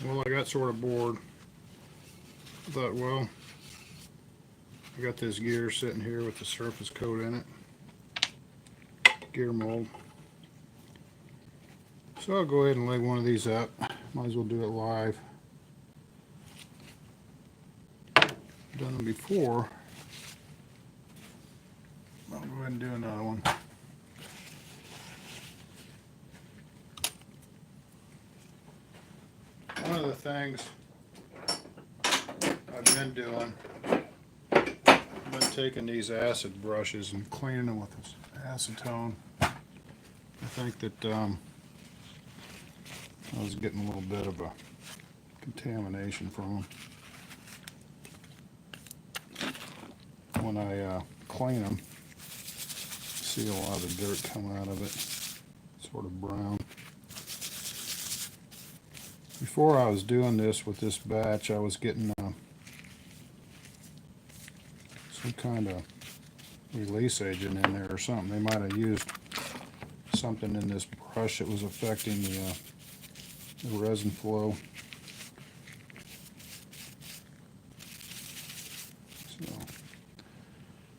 Well, I got sort of bored. I thought, well, I got this gear sitting here with the surface coat in it, gear mold. So I'll go ahead and lay one of these up. Might as well do it live. Done them before. I'll go ahead and do another one. One of the things I've been doing, I've been taking these acid brushes and cleaning them with this acetone. I think that I was getting a little bit of a contamination from them. When I clean them, see a lot of the dirt come out of it, sort of brown. Before I was doing this with this batch, I was getting some kind of release agent in there or something. They might have used something in this brush that was affecting the resin flow. So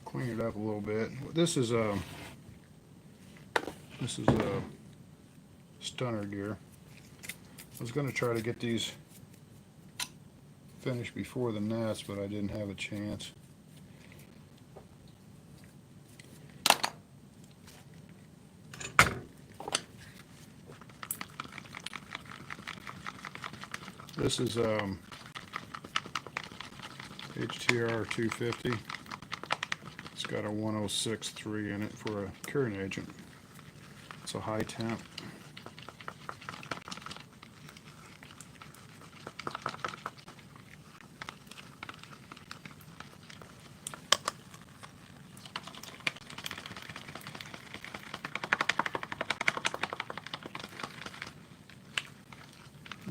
clean it up a little bit. This is a stunner gear. I was going to try to get these finished before the gnats, but I didn't have a chance. This is HTR 250. It's got a 106.3 in it for a curing agent. It's a high temp.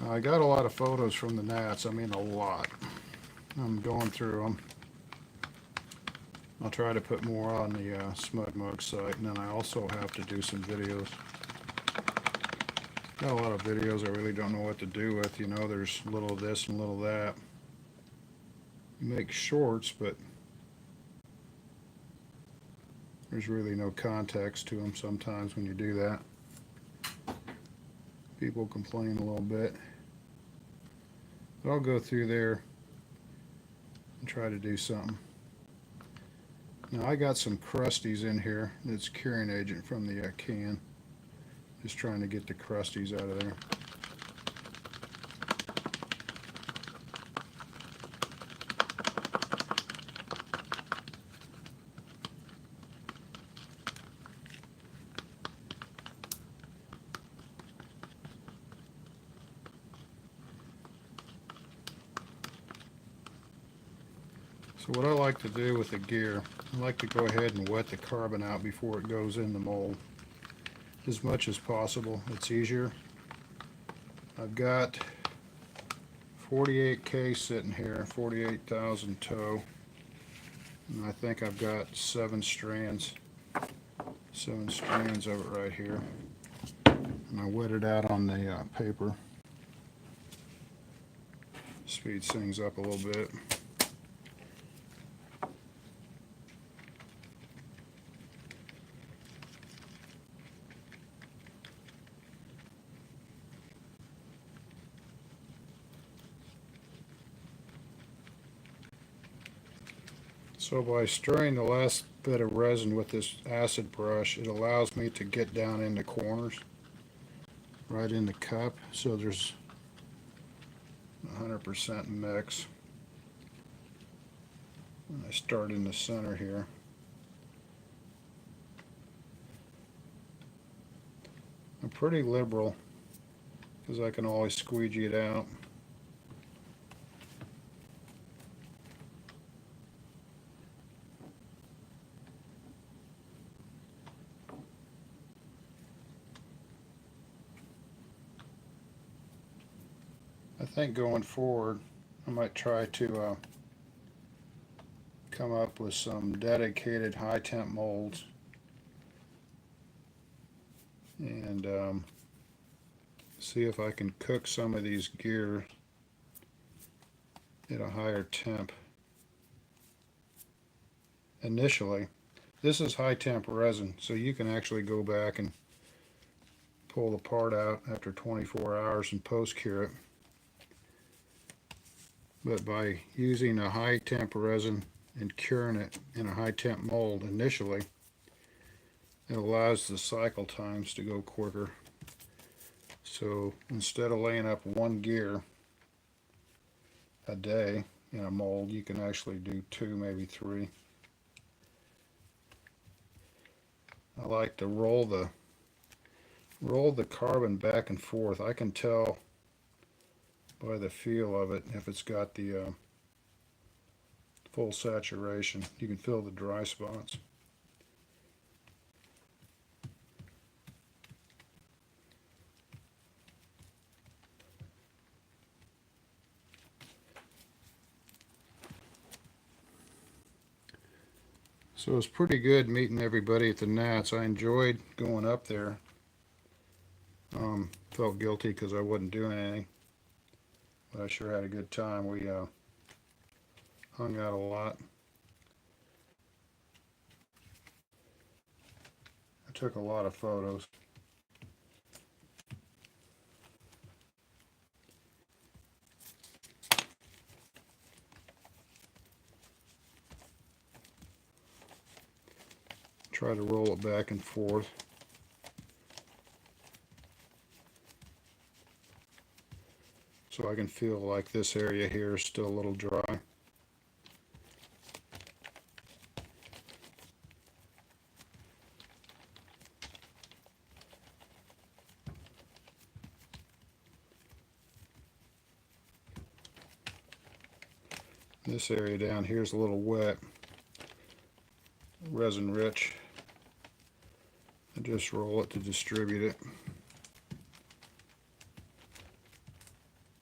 Now, I got a lot of photos from the gnats. I mean, a lot. I'm going through them. I'll try to put more on the Smug Mug site, and then I also have to do some videos. Got a lot of videos I really don't know what to do with. You know, there's a little of this and a little of that. You make shorts, but there's really no context to them sometimes when you do that. People complain a little bit. But I'll go through there and try to do something. Now I got some crusties in here. That's curing agent from the can. Just trying to get the crusties out of there. So what I like to do with the gear, I like to go ahead and wet the carbon out before it goes in the mold. As much as possible. It's easier. I've got 48K sitting here, 48,000 toe. And I think I've got 7 strands of it right here. And I wet it out on the paper. Speeds things up a little bit. So by stirring the last bit of resin with this acid brush, it allows me to get down in the corners, right in the cup, so there's 100% mix. And I start in the center here. I'm pretty liberal because I can always squeegee it out. I think going forward, I might try to come up with some dedicated high temp molds and see if I can cook some of these gear at a higher temp initially. This is high temp resin, so you can actually go back and pull the part out after 24 hours and post cure it. But by using a high temp resin and curing it in a high temp mold initially, it allows the cycle times to go quicker. So instead of laying up one gear a day in a mold, you can actually do 2, maybe 3. I like to roll the carbon back and forth. I can tell by the feel of it if it's got the full saturation. You can feel the dry spots. So it's pretty good meeting everybody at the Nats. I enjoyed going up there. Felt guilty because I wasn't doing anything, but I sure had a good time. We hung out a lot. I took a lot of photos. Try to roll it back and forth. So I can feel like this area here is still a little dry. This area down here is a little wet, resin rich. I just roll it to distribute it.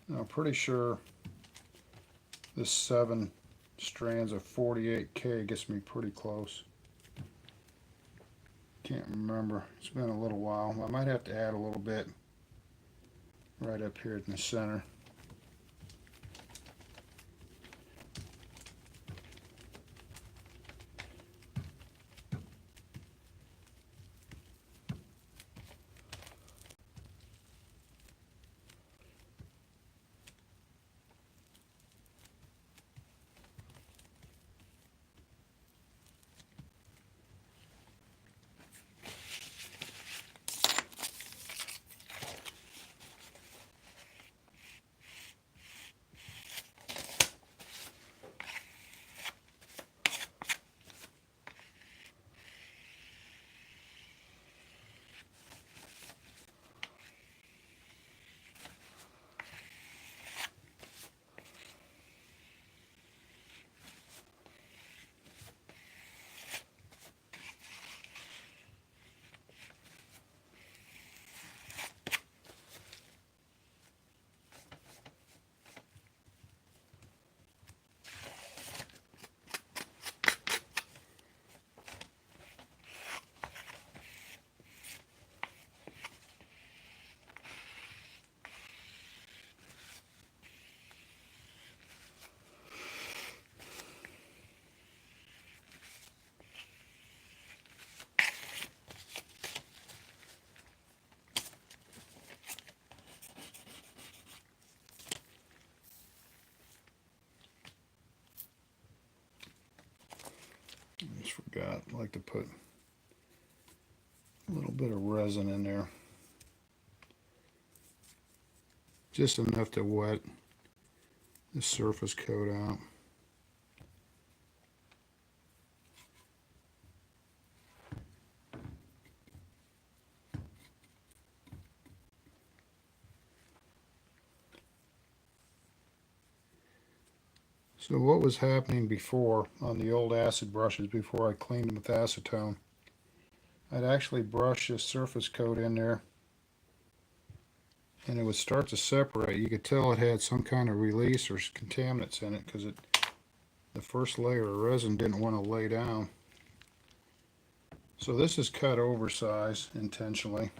Now, I'm pretty sure this 7 strands of 48K gets me pretty close. Can't remember. It's been a little while. I might have to add a little bit right up here in the center. I just forgot. I like to put a little bit of resin in there. Just enough to wet the surface coat out. So what was happening before on the old acid brushes before I cleaned them with acetone, I'd actually brush this surface coat in there and it would start to separate. You could tell it had some kind of release or contaminants in it because the first layer of resin didn't want to lay down. So this is cut oversized intentionally.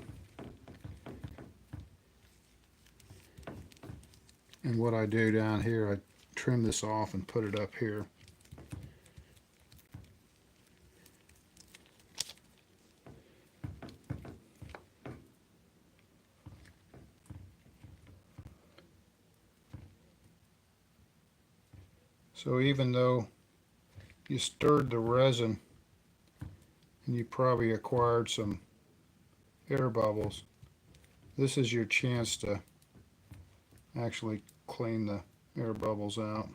And what I do down here, I trim this off and put it up here. So even though you stirred the resin and you probably acquired some air bubbles, this is your chance to actually clean the air bubbles out.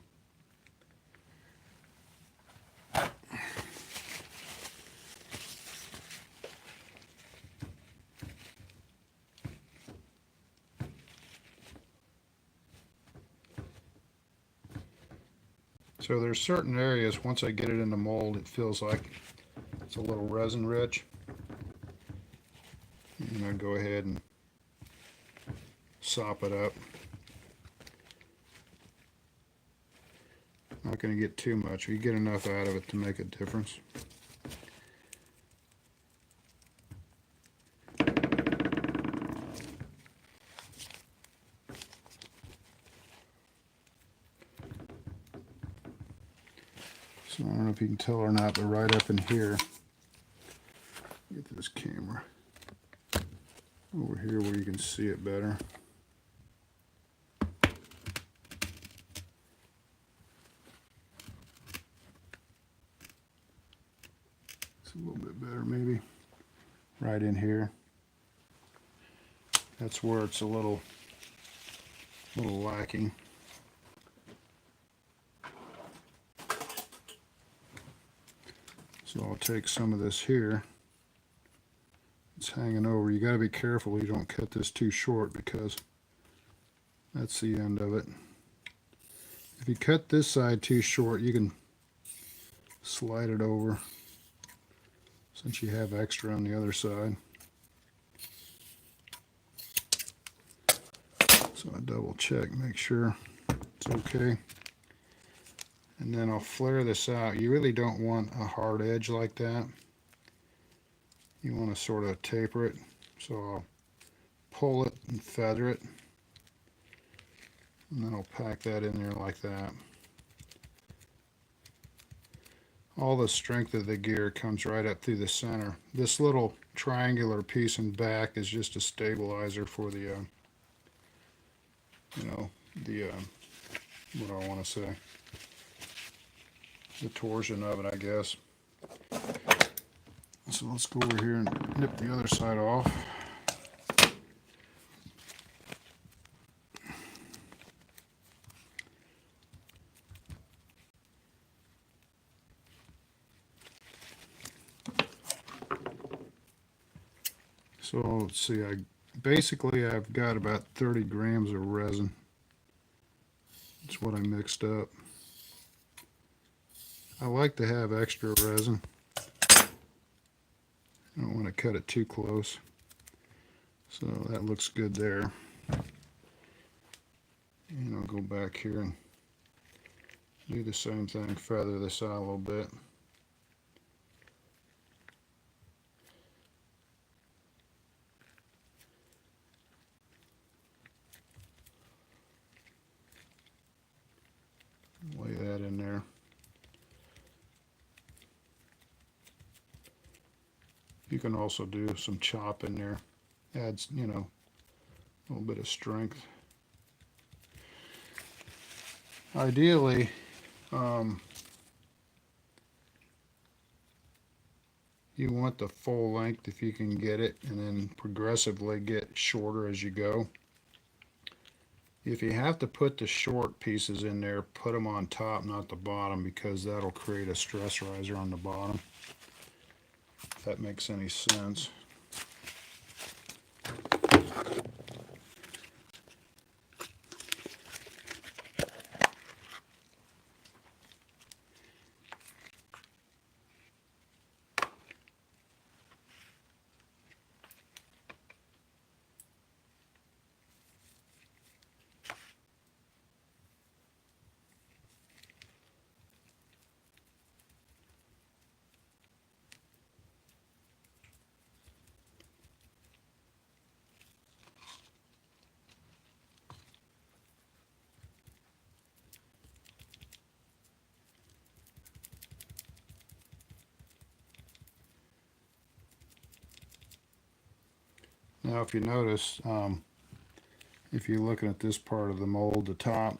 So there's certain areas, once I get it in the mold, it feels like it's a little resin rich. And I go ahead and sop it up. Not going to get too much. You get enough out of it to make a difference. So I don't know if you can tell or not, but right up in here, get this camera over here where you can see it better. It's a little bit better maybe. Right in here. That's where it's a little lacking. So I'll take some of this here. It's hanging over. You got to be careful you don't cut this too short because that's the end of it. If you cut this side too short, you can slide it over since you have extra on the other side. So I double check, make sure it's okay. And then I'll flare this out. You really don't want a hard edge like that. You want to sort of taper it. So I'll pull it and feather it. And then I'll pack that in there like that. All the strength of the gear comes right up through the center. This little triangular piece in back is just a stabilizer for the, what do I want to say? The torsion of it, I guess. So let's go over here and nip the other side off. So let's see, I've got about 30 grams of resin. That's what I mixed up. I like to have extra resin. I don't want to cut it too close. So that looks good there. And I'll go back here and do the same thing, feather this out a little bit. Lay that in there. You can also do some chop in there. Adds, a little bit of strength. Ideally, you want the full length if you can get it, and then progressively get shorter as you go. If you have to put the short pieces in there, put them on top, not the bottom, because that'll create a stress riser on the bottom. If that makes any sense. Now if you notice, if you're looking at this part of the mold, the top,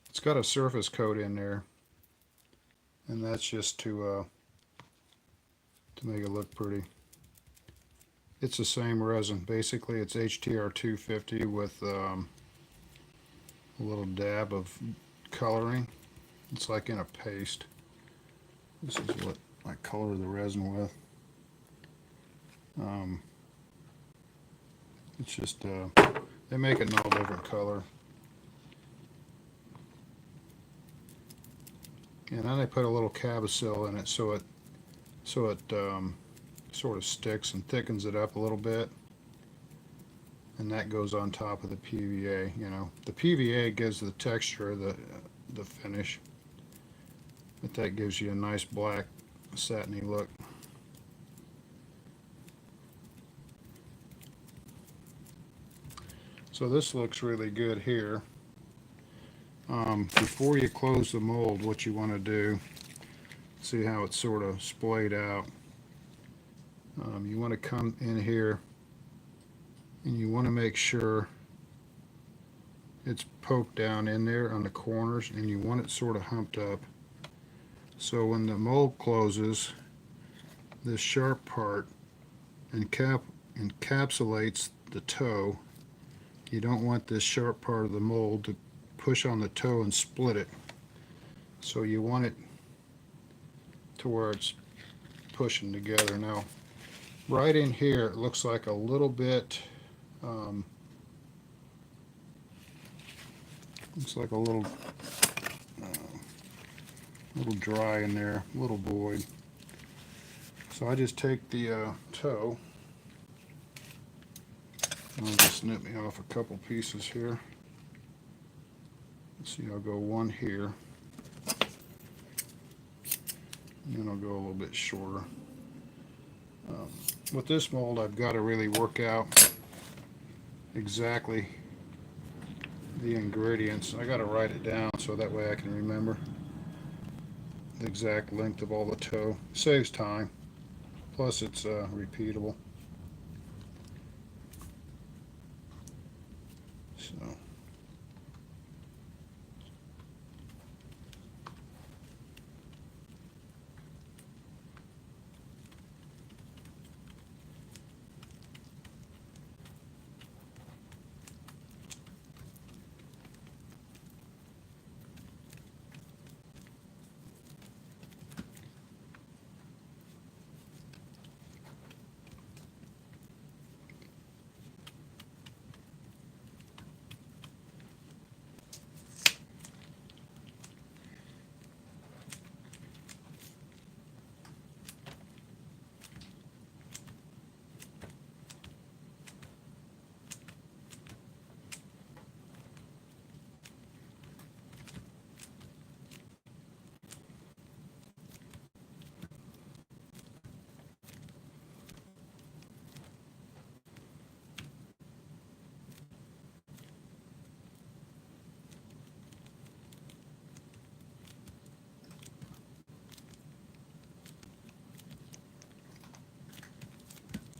it's got a surface coat in there, and that's just to make it look pretty. It's the same resin. Basically, it's HTR 250 with a little dab of coloring. It's like in a paste. This is what I color the resin with. It's just they make it in all different color, and then they put a little Cabosil in it so it sort of sticks and thickens it up a little bit, and that goes on top of the PVA. You know, the PVA gives the texture, the finish, but that gives you a nice black satiny look. So this looks really good here. Before you close the mold, what you want to do, see how it's sort of splayed out. You want to come in here and you want to make sure it's poked down in there on the corners, and you want it sort of humped up. So when the mold closes, this sharp part encapsulates the toe. You don't want this sharp part of the mold to push on the toe and split it. So you want it to where it's pushing together. Now, right in here, it looks like a little bit, looks like a little dry in there, a little void. So I just take the toe, and I'll just snip me off a couple pieces here. Let's see, I'll go one here, and then I'll go a little bit shorter. With this mold, I've got to really work out exactly the ingredients. I got to write it down so that way I can remember the exact length of all the toe. Saves time, plus it's repeatable. So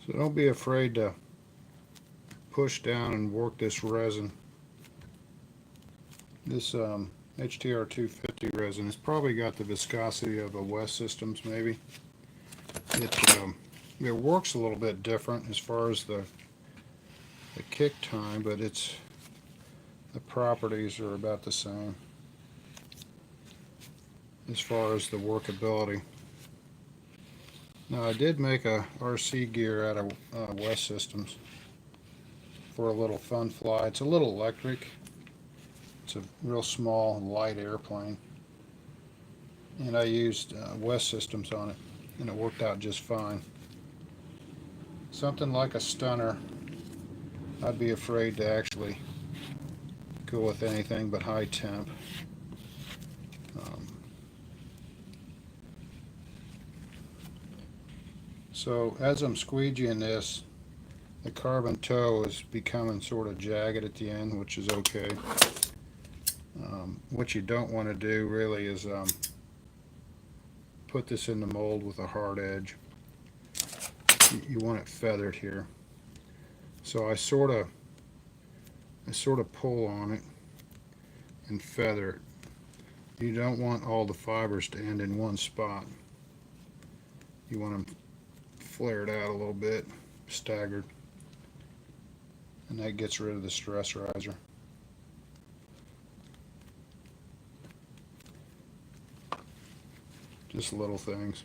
So don't be afraid to push down and work this resin. This HTR 250 resin has probably got the viscosity of a West Systems maybe. It works a little bit different as far as the kick time, but the properties are about the same as far as the workability. Now I did make a RC gear out of West Systems for a little fun fly. It's a little electric. It's a real small, light airplane. And I used West Systems on it, and it worked out just fine. Something like a stunner, I'd be afraid to actually go with anything but high temp. So as I'm squeegeeing this, the carbon toe is becoming sort of jagged at the end, which is okay. What you don't want to do really is put this in the mold with a hard edge. You want it feathered here. So I sort of pull on it and feather it. You don't want all the fibers to end in one spot. You want them flared out a little bit, staggered, and that gets rid of the stress riser. Just little things.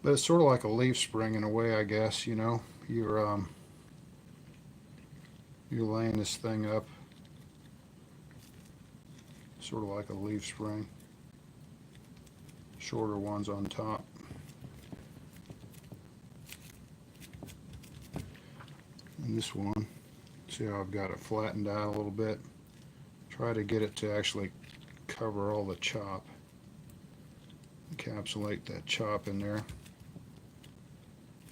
But it's sort of like a leaf spring in a way, I guess, you know. You're laying this thing up sort of like a leaf spring. Shorter ones on top. And this one, see how I've got it flattened out a little bit. Try to get it to actually cover all the chop. Encapsulate that chop in there.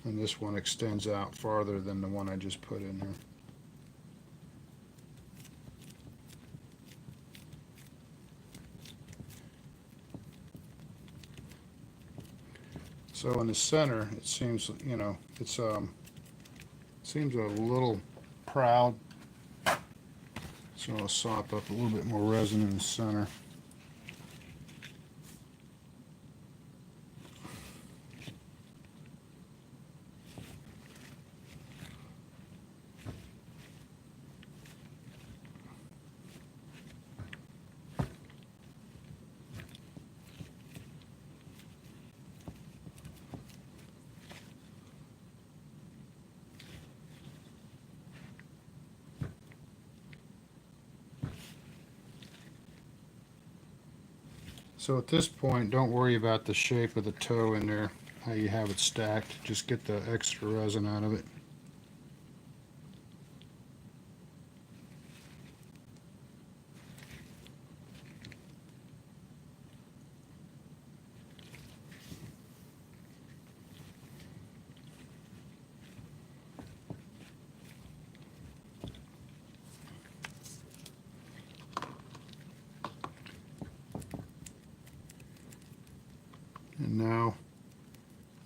And this one extends out farther than the one I just put in there. So in the center, it seems, you know, it's seems a little proud. So I'll sop up a little bit more resin in the center. So at this point, don't worry about the shape of the toe in there, how you have it stacked. Just get the extra resin out of it. And now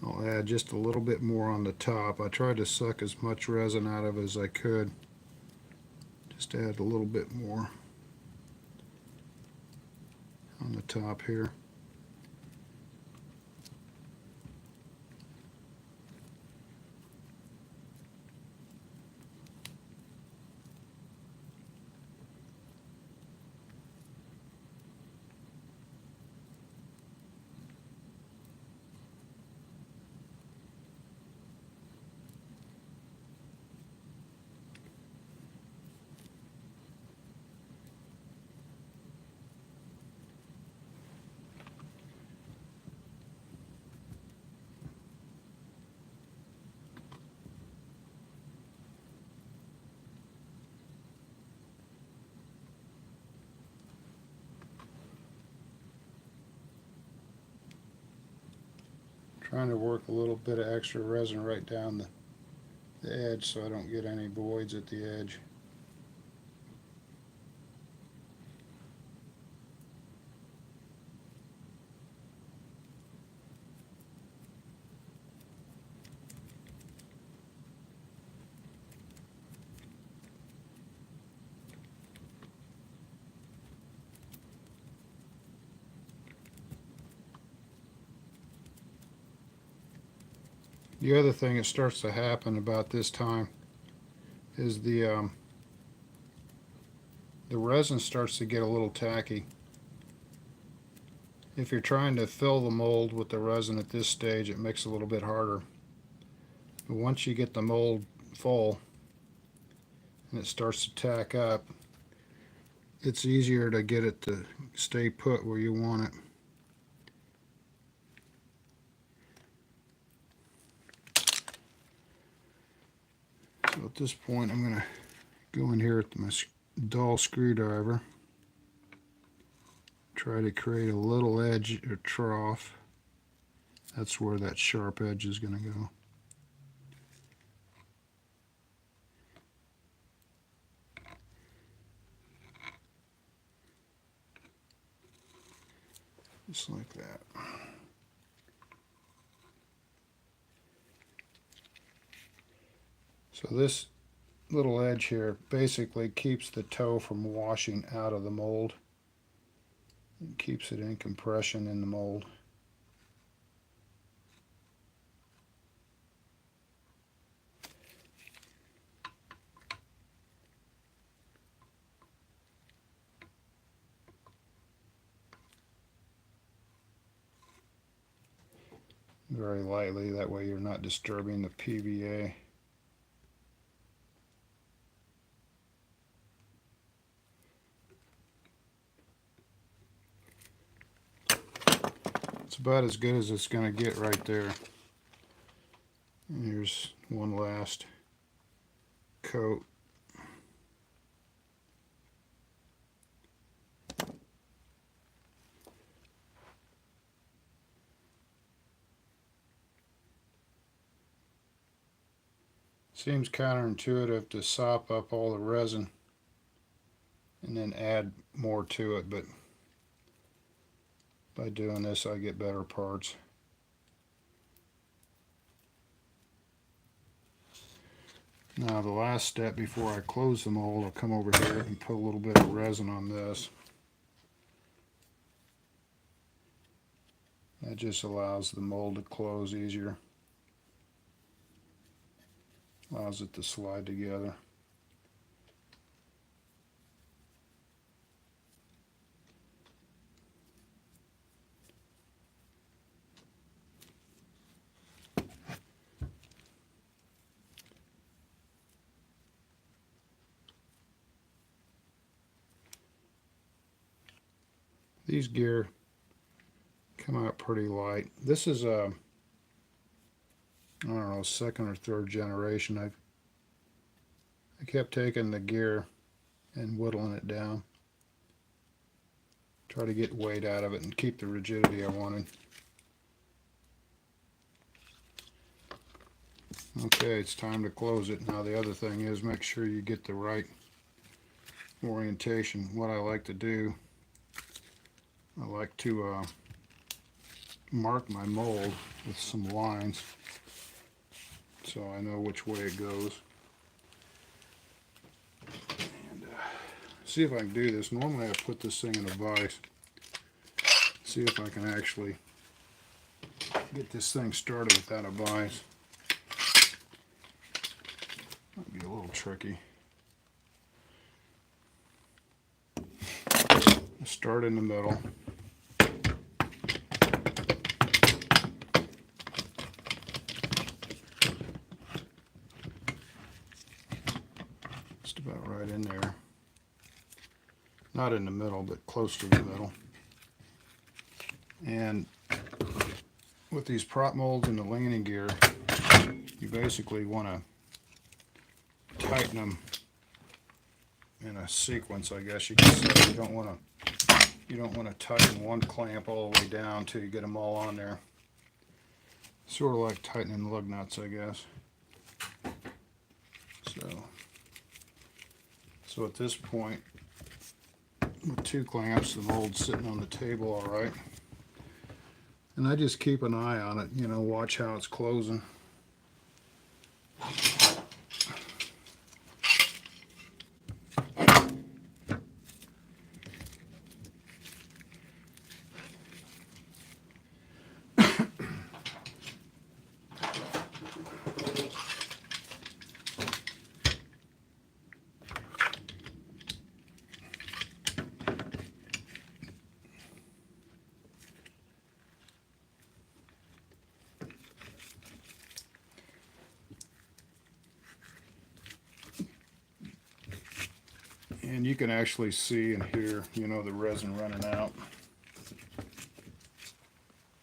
I'll add just a little bit more on the top. I tried to suck as much resin out of it as I could. Just add a little bit more on the top here. Trying to work a little bit of extra resin right down the edge so I don't get any voids at the edge. The other thing that starts to happen about this time is the resin starts to get a little tacky. If you're trying to fill the mold with the resin at this stage, it makes it a little bit harder. But once you get the mold full and it starts to tack up, it's easier to get it to stay put where you want it. So at this point, I'm going to go in here with my dull screwdriver, try to create a little edge or trough. That's where that sharp edge is going to go. Just like that. So this little edge here basically keeps the toe from washing out of the mold. It keeps it in compression in the mold. Very lightly, that way you're not disturbing the PVA. It's about as good as it's going to get right there. And here's one last coat. Seems counterintuitive to sop up all the resin and then add more to it, but by doing this I get better parts. Now the last step before I close the mold, I'll come over here and put a little bit of resin on this. That just allows the mold to close easier. Allows it to slide together. These gear come out pretty light. This is a, I don't know, second or third generation. I kept taking the gear and whittling it down. Try to get weight out of it and keep the rigidity I wanted. Okay, it's time to close it. Now the other thing is make sure you get the right orientation. What I like to do, I like to mark my mold with some lines so I know which way it goes. And see if I can do this. Normally I put this thing in a vise. See if I can actually get this thing started without a vise. Might be a little tricky. Start in the middle. Just about right in there. Not in the middle, but close to the middle. And with these prop molds and the landing gear, you basically want to tighten them in a sequence, I guess you could say. You don't want to tighten one clamp all the way down till you get them all on there. Sort of like tightening lug nuts, I guess. So at this point, with two clamps, the mold's sitting on the table all right. And I just keep an eye on it, you know, watch how it's closing. And you can actually see and hear, you know, the resin running out.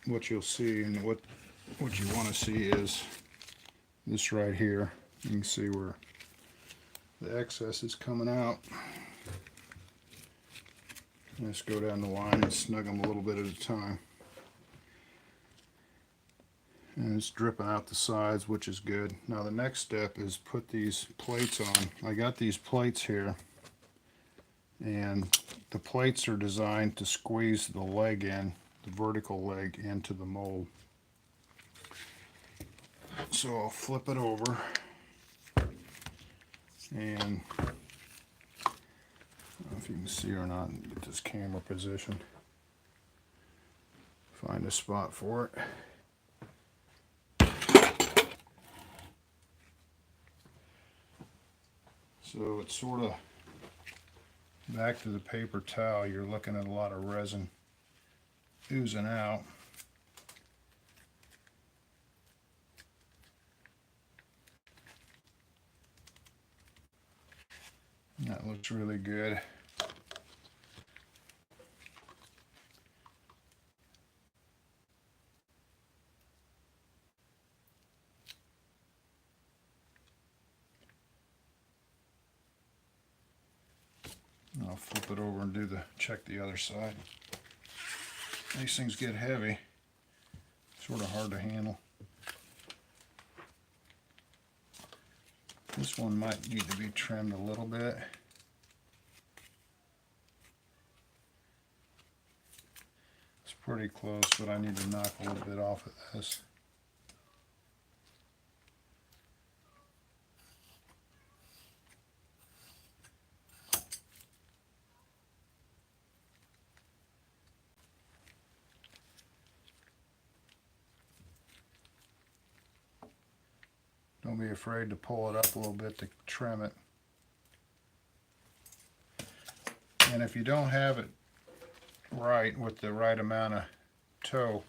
What you'll see and what you want to see is this right here. You can see where the excess is coming out. Just go down the line and snug them a little bit at a time. And it's dripping out the sides, which is good. Now the next step is put these plates on. I got these plates here, and the plates are designed to squeeze the leg in, the vertical leg, into the mold. So I'll flip it over. And I don't know if you can see or not, get this camera position. Find a spot for it. So it's sort of back to the paper towel. You're looking at a lot of resin oozing out. That looks really good. I'll flip it over and check the other side. These things get heavy, sort of hard to handle. This one might need to be trimmed a little bit. It's pretty close, but I need to knock a little bit off of this. Don't be afraid to pull it up a little bit to trim it. And if you don't have it right with the right amount of toe,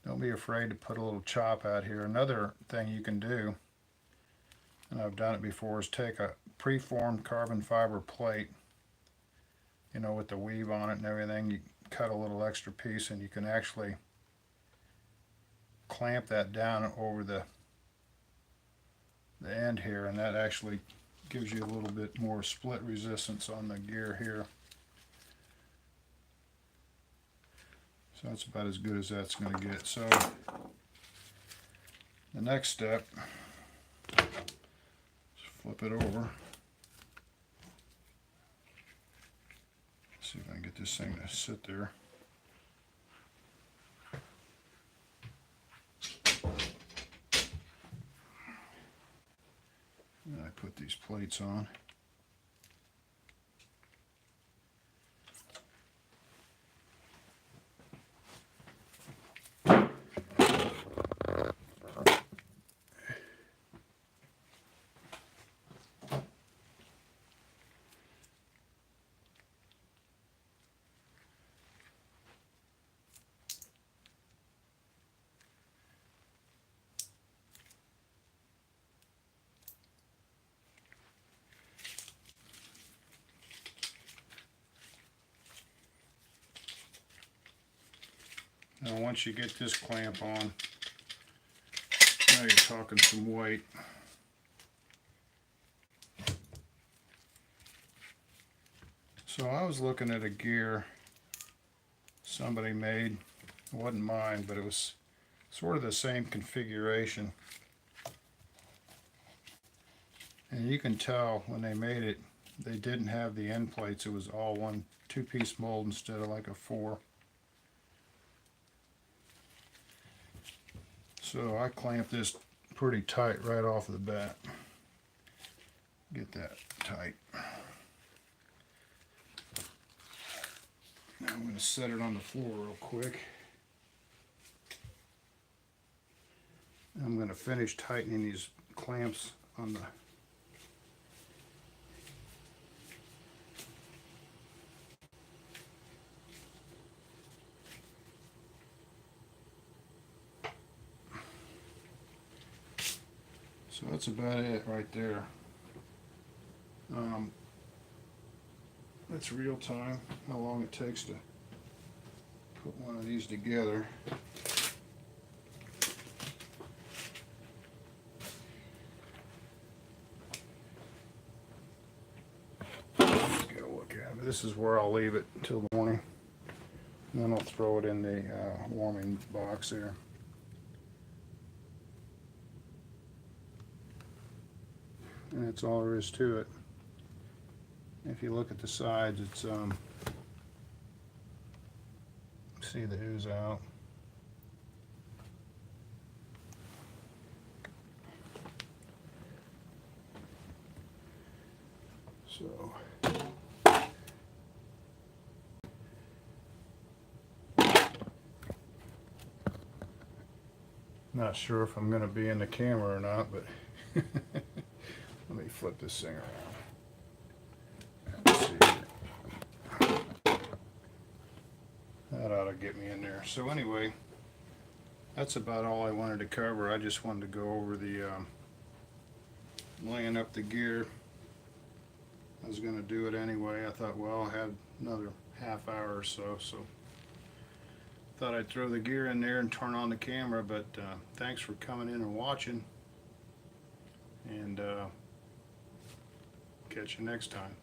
don't be afraid to put a little chop out here. Another thing you can do, and I've done it before, is take a preformed carbon fiber plate, you know, with the weave on it and everything. You cut a little extra piece and you can actually clamp that down over the end here, and that actually gives you a little bit more split resistance on the gear here. So that's about as good as that's going to get. So the next step, just flip it over. See if I can get this thing to sit there. And I put these plates on. Now once you get this clamp on, now you're talking some weight. So I was looking at a gear somebody made. It wasn't mine, but it was sort of the same configuration. And you can tell when they made it, they didn't have the end plates. It was all one two-piece mold instead of like a 4. So I clamped this pretty tight right off the bat. Get that tight. Now I'm going to set it on the floor real quick. I'm going to finish tightening these clamps on the So that's about it right there. That's real time, how long it takes to put one of these together. Let's get a look at it. This is where I'll leave it until the morning. And then I'll throw it in the warming box there. And that's all there is to it. If you look at the sides, it's see the ooze out. So not sure if I'm going to be in the camera or not, but let me flip this thing around. Let's see here. That ought to get me in there. So anyway, that's about all I wanted to cover. I just wanted to go over the laying up the gear. I was going to do it anyway. I thought, well, I had another half hour or so, so thought I'd throw the gear in there and turn on the camera. But thanks for coming in and watching, and catch you next time.